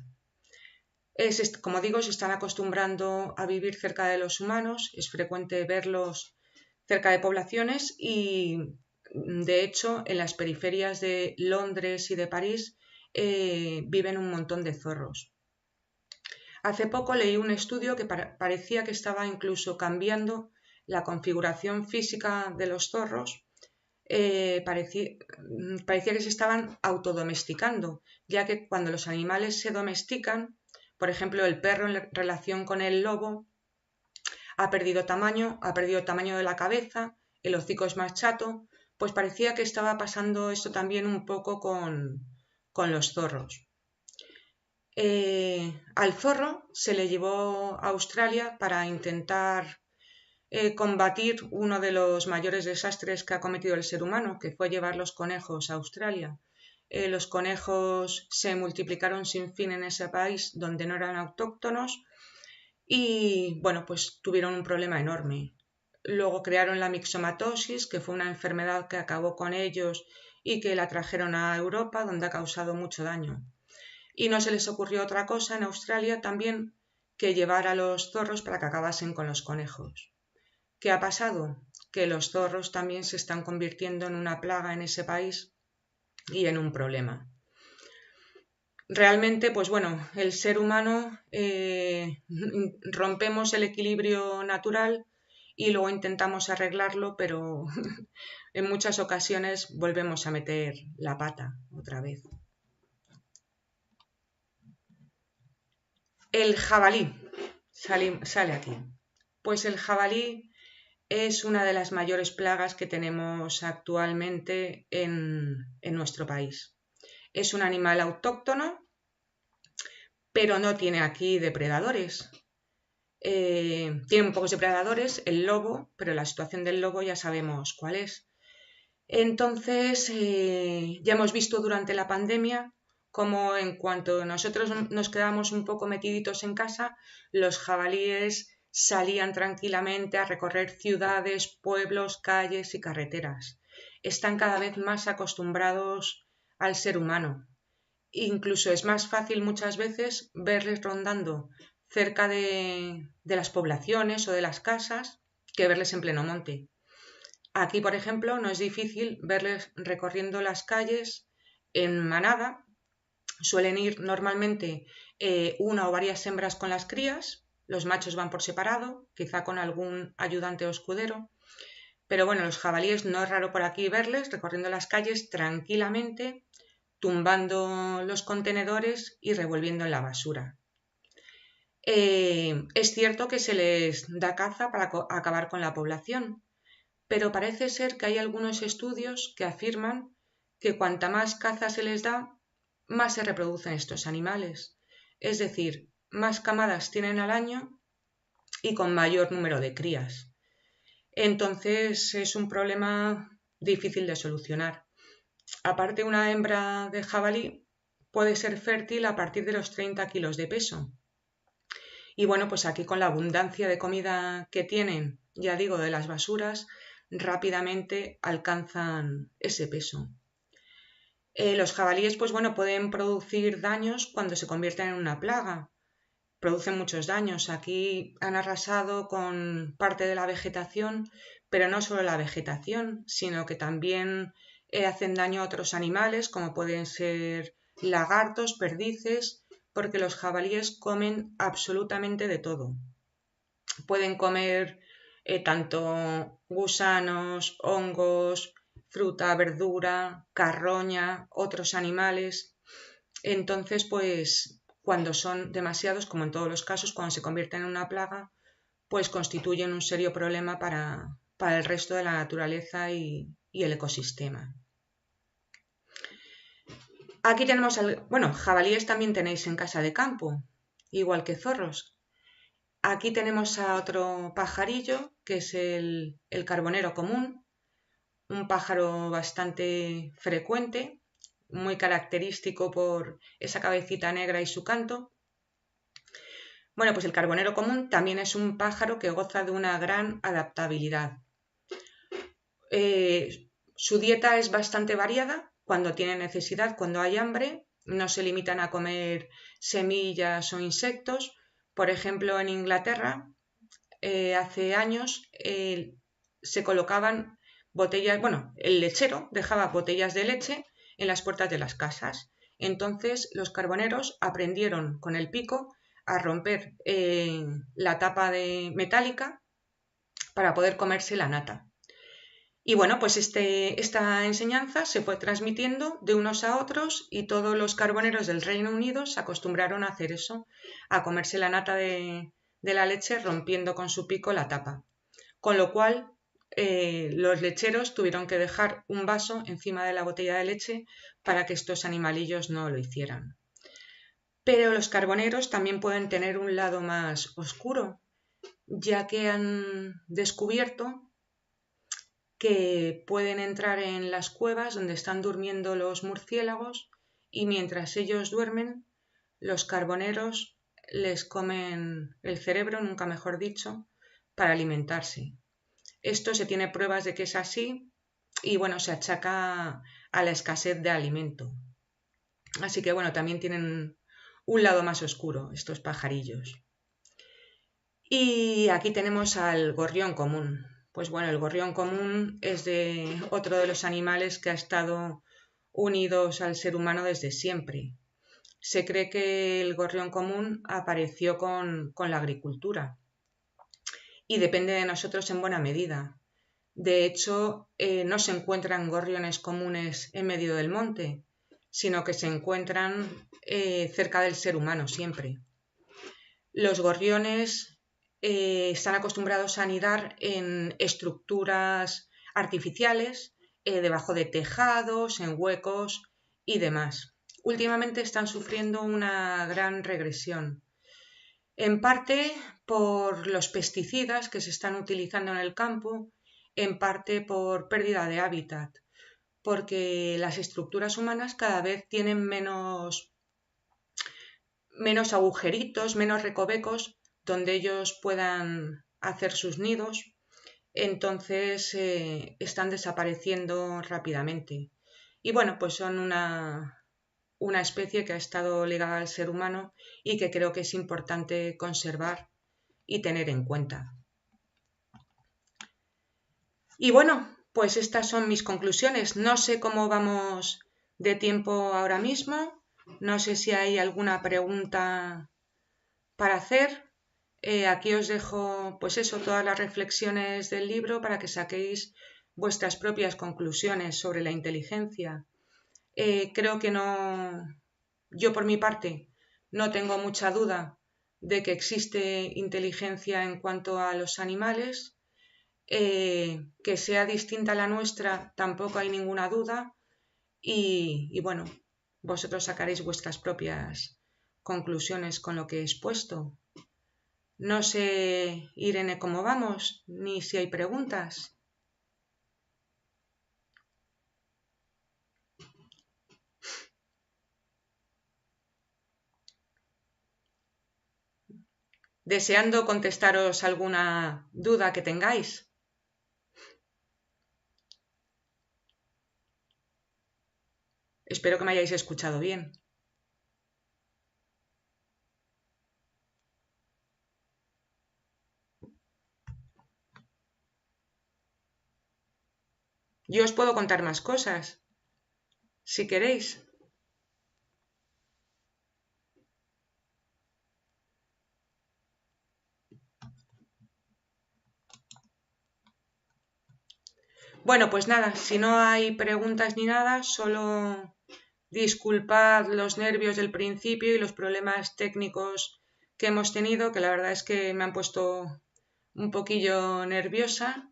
Speaker 1: Como digo, se están acostumbrando a vivir cerca de los humanos. Es frecuente verlos cerca de poblaciones y, de hecho, en las periferias de Londres y de París viven un montón de zorros. Hace poco leí un estudio que parecía que estaba incluso cambiando la configuración física de los zorros. Parecía que se estaban autodomesticando, ya que cuando los animales se domestican, por ejemplo, el perro en relación con el lobo ha perdido tamaño de la cabeza, el hocico es más chato, pues parecía que estaba pasando esto también un poco con los zorros. Al zorro se le llevó a Australia para intentar combatir uno de los mayores desastres que ha cometido el ser humano, que fue llevar los conejos a Australia. Los conejos se multiplicaron sin fin en ese país donde no eran autóctonos y bueno, pues tuvieron un problema enorme. Luego crearon la mixomatosis, que fue una enfermedad que acabó con ellos y que la trajeron a Europa, donde ha causado mucho daño. y no se les ocurrió otra cosa en Australia también que llevar a los zorros para que acabasen con los conejos. ¿Qué ha pasado? Que los zorros también se están convirtiendo en una plaga en ese país y en un problema. Realmente, pues bueno, el ser humano rompemos el equilibrio natural y luego intentamos arreglarlo, pero en muchas ocasiones volvemos a meter la pata otra vez. El jabalí sale aquí. Pues el jabalí es una de las mayores plagas que tenemos actualmente en nuestro país. Es un animal autóctono, pero no tiene aquí depredadores. Tiene pocos depredadores, el lobo, pero la situación del lobo ya sabemos cuál es. Entonces, ya hemos visto durante la pandemia cómo en cuanto nosotros nos quedamos un poco metiditos en casa, los jabalíes salían tranquilamente a recorrer ciudades, pueblos, calles y carreteras. Están cada vez más acostumbrados al ser humano. Incluso es más fácil muchas veces verles rondando cerca de las poblaciones o de las casas que verles en pleno monte. Aquí, por ejemplo, no es difícil verles recorriendo las calles en manada. Suelen ir normalmente una o varias hembras con las crías, los machos van por separado, quizá con algún ayudante o escudero. Pero bueno, los jabalíes no es raro por aquí verles recorriendo las calles tranquilamente, tumbando los contenedores y revolviendo en la basura. Es cierto que se les da caza para acabar con la población, pero parece ser que hay algunos estudios que afirman que cuanta más caza se les da, más se reproducen estos animales. Es decir, más camadas tienen al año y con mayor número de crías. Entonces es un problema difícil de solucionar. Aparte, una hembra de jabalí puede ser fértil a partir de los 30 kilos de peso. Y bueno, pues aquí con la abundancia de comida que tienen, ya digo, de las basuras, rápidamente alcanzan ese peso. Los jabalíes, pues bueno, pueden producir daños cuando se convierten en una plaga. Producen muchos daños. Aquí han arrasado con parte de la vegetación, pero no solo la vegetación, sino que también hacen daño a otros animales, como pueden ser lagartos, perdices, porque los jabalíes comen absolutamente de todo. Pueden comer tanto gusanos, hongos, fruta, verdura, carroña, otros animales. Entonces, pues cuando son demasiados, como en todos los casos, cuando se convierten en una plaga, pues constituyen un serio problema para el resto de la naturaleza y el ecosistema. Aquí tenemos, bueno, jabalíes también tenéis en casa de campo, igual que zorros. Aquí tenemos a otro pajarillo, que es el carbonero común, un pájaro bastante frecuente, muy característico por esa cabecita negra y su canto. Bueno, pues el carbonero común también es un pájaro que goza de una gran adaptabilidad. Su dieta es bastante variada cuando tiene necesidad, cuando hay hambre. No se limitan a comer semillas o insectos. Por ejemplo, en Inglaterra, hace años se colocaban botellas, bueno, el lechero dejaba botellas de leche en las puertas de las casas. Entonces los carboneros aprendieron con el pico a romper la tapa metálica para poder comerse la nata. Y bueno, pues esta enseñanza se fue transmitiendo de unos a otros y todos los carboneros del Reino Unido se acostumbraron a hacer eso, a comerse la nata de la leche rompiendo con su pico la tapa. Con lo cual, los lecheros tuvieron que dejar un vaso encima de la botella de leche para que estos animalillos no lo hicieran. Pero los carboneros también pueden tener un lado más oscuro, ya que han descubierto que pueden entrar en las cuevas donde están durmiendo los murciélagos y mientras ellos duermen, los carboneros les comen el cerebro, nunca mejor dicho, para alimentarse. Esto se tiene pruebas de que es así y bueno, se achaca a la escasez de alimento. Así que bueno, también tienen un lado más oscuro, estos pajarillos. Y aquí tenemos al gorrión común. Pues bueno, el gorrión común es otro de los animales que ha estado unidos al ser humano desde siempre. Se cree que el gorrión común apareció con la agricultura y depende de nosotros en buena medida. De hecho, no se encuentran gorriones comunes en medio del monte, sino que se encuentran cerca del ser humano siempre. Los gorriones están acostumbrados a anidar en estructuras artificiales, debajo de tejados, en huecos y demás. Últimamente están sufriendo una gran regresión, en parte por los pesticidas que se están utilizando en el campo, en parte por pérdida de hábitat, porque las estructuras humanas cada vez tienen menos agujeritos, menos recovecos donde ellos puedan hacer sus nidos, entonces están desapareciendo rápidamente. Y bueno, pues son una especie que ha estado ligada al ser humano y que creo que es importante conservar y tener en cuenta. Y bueno, pues estas son mis conclusiones. No sé cómo vamos de tiempo ahora mismo. No sé si hay alguna pregunta para hacer. Aquí os dejo, pues eso, todas las reflexiones del libro para que saquéis vuestras propias conclusiones sobre la inteligencia. Creo que no, yo por mi parte, no tengo mucha duda de que existe inteligencia en cuanto a los animales. Que sea distinta a la nuestra, tampoco hay ninguna duda. Y bueno, vosotros sacaréis vuestras propias conclusiones con lo que he expuesto. No sé, Irene, cómo vamos, ni si hay preguntas. Deseando contestaros alguna duda que tengáis. Espero que me hayáis escuchado bien. Yo os puedo contar más cosas, si queréis. Bueno, pues nada, si no hay preguntas ni nada, solo disculpad los nervios del principio y los problemas técnicos que hemos tenido, que la verdad es que me han puesto un poquillo nerviosa.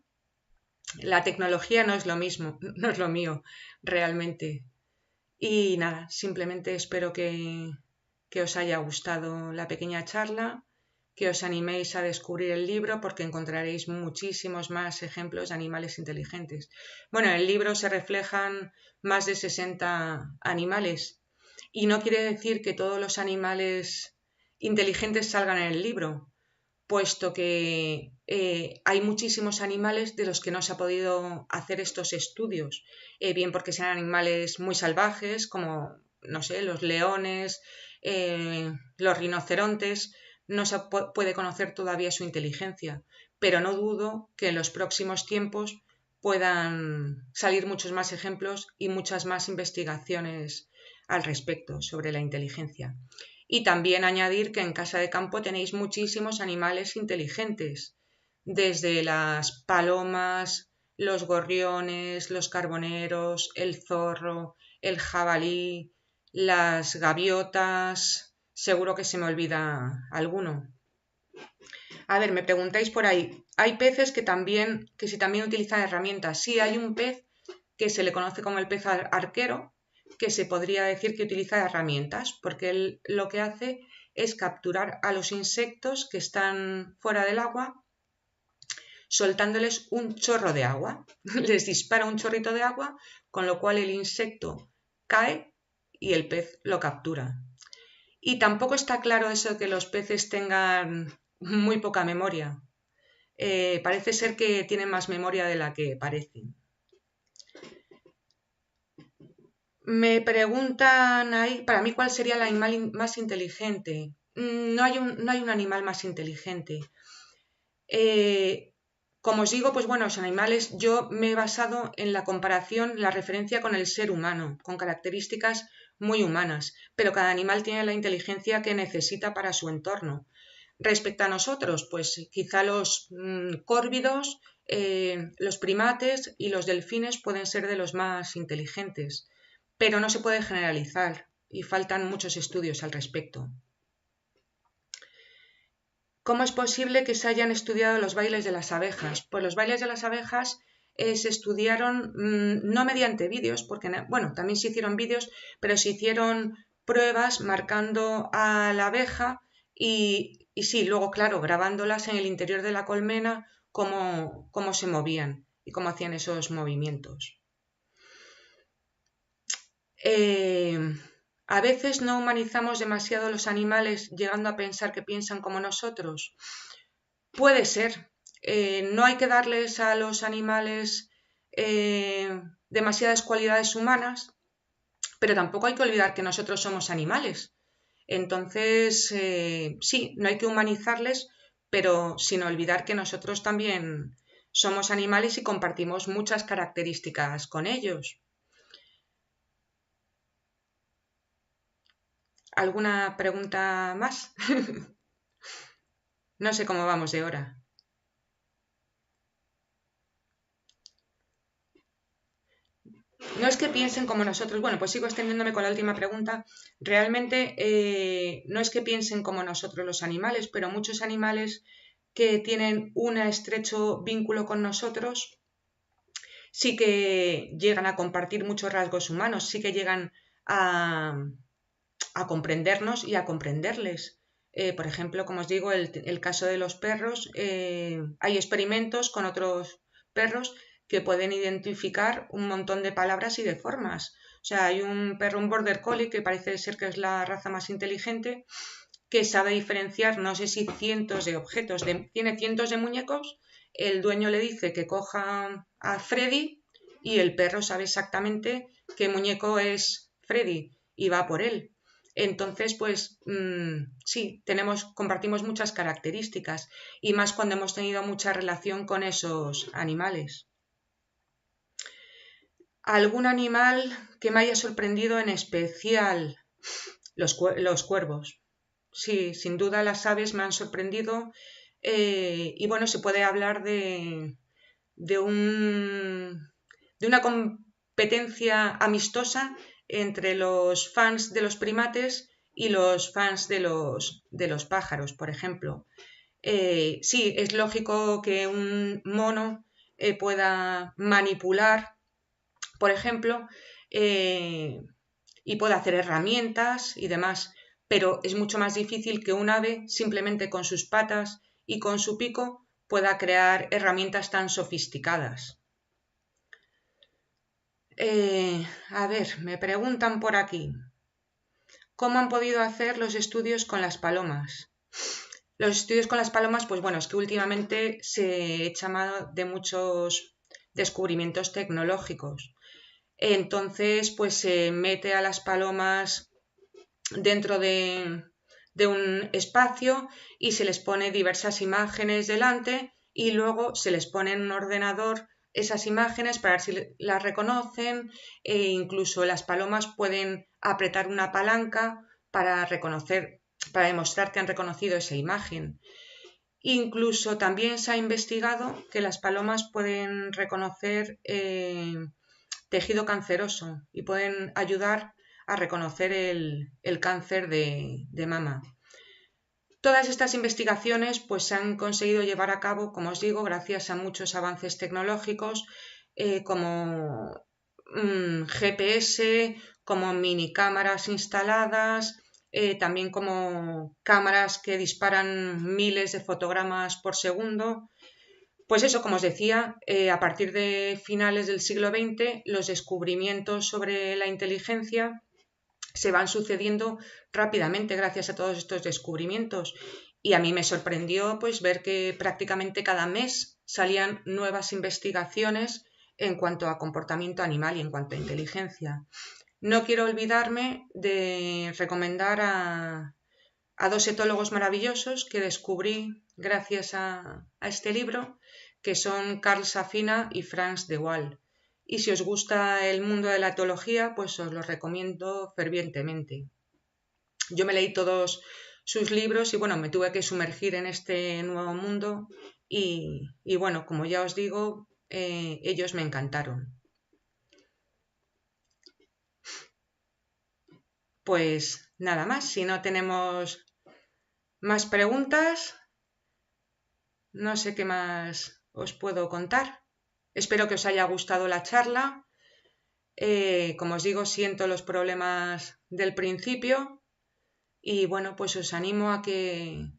Speaker 1: La tecnología no es lo mismo, no es lo mío realmente. Y nada, simplemente espero que os haya gustado la pequeña charla, que os animéis a descubrir el libro porque encontraréis muchísimos más ejemplos de animales inteligentes. Bueno, en el libro se reflejan más de 60 animales y no quiere decir que todos los animales inteligentes salgan en el libro, puesto que hay muchísimos animales de los que no se ha podido hacer estos estudios, bien porque sean animales muy salvajes, como, no sé, los leones, los rinocerontes, no se puede conocer todavía su inteligencia, pero no dudo que en los próximos tiempos puedan salir muchos más ejemplos y muchas más investigaciones al respecto sobre la inteligencia. Y también añadir que en Casa de Campo tenéis muchísimos animales inteligentes, desde las palomas, los gorriones, los carboneros, el zorro, el jabalí, las gaviotas. Seguro que se me olvida alguno. A ver, me preguntáis por ahí, hay peces que si también utilizan herramientas. Sí, hay un pez que se le conoce como el pez arquero, que se podría decir que utiliza herramientas, porque él lo que hace es capturar a los insectos que están fuera del agua, soltándoles un chorro de agua. Les dispara un chorrito de agua, con lo cual el insecto cae y el pez lo captura. Y tampoco está claro eso de que los peces tengan muy poca memoria. Parece ser que tienen más memoria de la que parecen. Me preguntan ahí, para mí, ¿cuál sería el animal más inteligente? No hay un animal más inteligente. Como os digo, pues bueno, los animales, yo me he basado en la comparación, la referencia con el ser humano, con características muy humanas, pero cada animal tiene la inteligencia que necesita para su entorno. Respecto a nosotros, pues quizá los córvidos, los primates y los delfines pueden ser de los más inteligentes, pero no se puede generalizar y faltan muchos estudios al respecto. ¿Cómo es posible que se hayan estudiado los bailes de las abejas? Pues los bailes de las abejas se estudiaron no mediante vídeos, porque bueno, también se hicieron vídeos, pero se hicieron pruebas marcando a la abeja y sí, luego, claro, grabándolas en el interior de la colmena, cómo se movían y cómo hacían esos movimientos. A veces no humanizamos demasiado los animales llegando a pensar que piensan como nosotros. Puede ser. No hay que darles a los animales demasiadas cualidades humanas, pero tampoco hay que olvidar que nosotros somos animales. Entonces, sí, no hay que humanizarles, pero sin olvidar que nosotros también somos animales y compartimos muchas características con ellos. ¿Alguna pregunta más? No sé cómo vamos de hora. No es que piensen como nosotros. Bueno, pues sigo extendiéndome con la última pregunta. Realmente no es que piensen como nosotros los animales, pero muchos animales que tienen un estrecho vínculo con nosotros sí que llegan a compartir muchos rasgos humanos, sí que llegan a comprendernos y a comprenderles. Por ejemplo, como os digo, el caso de los perros, hay experimentos con otros perros que pueden identificar un montón de palabras y de formas. O sea, hay un perro, un border collie, que parece ser que es la raza más inteligente, que sabe diferenciar, no sé si cientos de objetos, tiene cientos de muñecos, el dueño le dice que coja a Freddy y el perro sabe exactamente qué muñeco es Freddy y va por él. Entonces, pues sí, compartimos muchas características y más cuando hemos tenido mucha relación con esos animales. ¿Algún animal que me haya sorprendido en especial? Los cuervos. Sí, sin duda las aves me han sorprendido y bueno, se puede hablar de una competencia amistosa entre los fans de los primates y los fans de los pájaros, por ejemplo. Sí, es lógico que un mono pueda manipular, por ejemplo, y pueda hacer herramientas y demás, pero es mucho más difícil que un ave simplemente con sus patas y con su pico pueda crear herramientas tan sofisticadas. A ver, me preguntan por aquí, ¿cómo han podido hacer los estudios con las palomas? Los estudios con las palomas, pues bueno, es que últimamente se echa mano de muchos descubrimientos tecnológicos. Entonces, pues se mete a las palomas dentro de un espacio y se les pone diversas imágenes delante y luego se les pone en un ordenador esas imágenes para ver si las reconocen e incluso las palomas pueden apretar una palanca para demostrar que han reconocido esa imagen. Incluso también se ha investigado que las palomas pueden reconocer tejido canceroso y pueden ayudar a reconocer el cáncer de mama. Todas estas investigaciones pues, se han conseguido llevar a cabo, como os digo, gracias a muchos avances tecnológicos como GPS, como mini cámaras instaladas, también como cámaras que disparan miles de fotogramas por segundo. Pues eso, como os decía, a partir de finales del siglo XX, los descubrimientos sobre la inteligencia se van sucediendo rápidamente gracias a todos estos descubrimientos. Y a mí me sorprendió pues, ver que prácticamente cada mes salían nuevas investigaciones en cuanto a comportamiento animal y en cuanto a inteligencia. no quiero olvidarme de recomendar a dos etólogos maravillosos que descubrí gracias a este libro, que son Carl Safina y Frans de Waal. Y si os gusta el mundo de la etología, pues os lo recomiendo fervientemente. Yo me leí todos sus libros y bueno, me tuve que sumergir en este nuevo mundo y bueno, como ya os digo, ellos me encantaron. Pues nada más, si no tenemos más preguntas, no sé qué más os puedo contar. Espero que os haya gustado la charla. Como os digo, siento los problemas del principio y bueno, pues os animo a que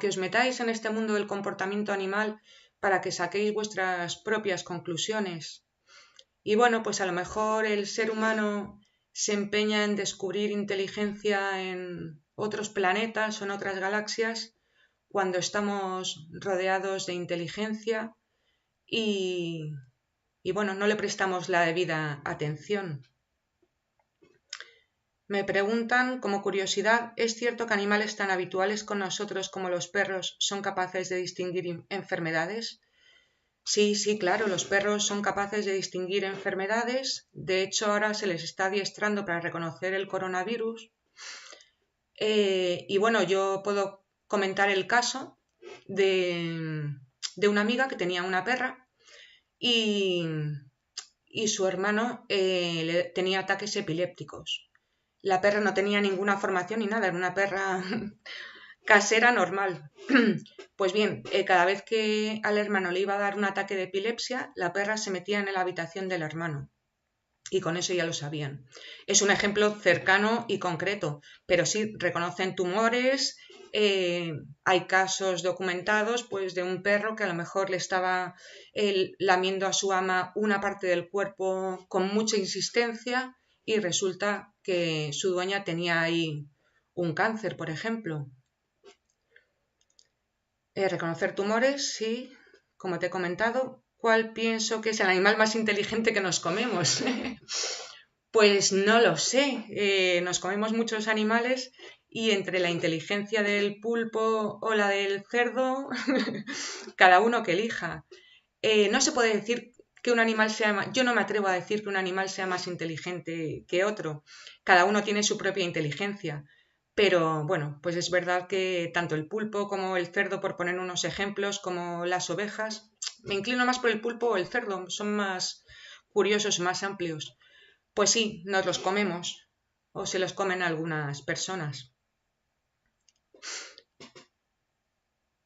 Speaker 1: os metáis en este mundo del comportamiento animal para que saquéis vuestras propias conclusiones. Y bueno, pues a lo mejor el ser humano se empeña en descubrir inteligencia en otros planetas o en otras galaxias cuando estamos rodeados de inteligencia y bueno, no le prestamos la debida atención. Me preguntan, como curiosidad, ¿es cierto que animales tan habituales con nosotros como los perros son capaces de distinguir enfermedades? Sí, sí, claro, los perros son capaces de distinguir enfermedades. De hecho, ahora se les está adiestrando para reconocer el coronavirus. Y bueno, yo puedo comentar el caso de una amiga que tenía una perra y su hermano tenía ataques epilépticos. La perra no tenía ninguna formación ni nada, era una perra casera normal. Pues bien, cada vez que al hermano le iba a dar un ataque de epilepsia, la perra se metía en la habitación del hermano. Y con eso ya lo sabían. Es un ejemplo cercano y concreto, pero sí reconocen tumores. Hay casos documentados pues, de un perro que a lo mejor le estaba lamiendo a su ama una parte del cuerpo con mucha insistencia y resulta que su dueña tenía ahí un cáncer, por ejemplo. Reconocer tumores, sí, como te he comentado. ¿Cuál pienso que es el animal más inteligente que nos comemos? Pues no lo sé. Nos comemos muchos animales y entre la inteligencia del pulpo o la del cerdo, cada uno que elija. No se puede decir que un animal sea más... Yo no me atrevo a decir que un animal sea más inteligente que otro. Cada uno tiene su propia inteligencia. Pero bueno, pues es verdad que tanto el pulpo como el cerdo, por poner unos ejemplos, como las ovejas, me inclino más por el pulpo o el cerdo, son más curiosos, más amplios. Pues sí, nos los comemos o se los comen algunas personas.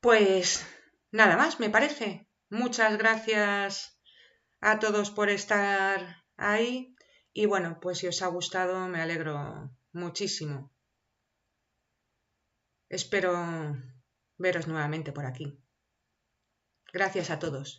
Speaker 1: Pues nada más, me parece. Muchas gracias a todos por estar ahí y bueno, pues si os ha gustado me alegro muchísimo. Espero veros nuevamente por aquí. Gracias a todos.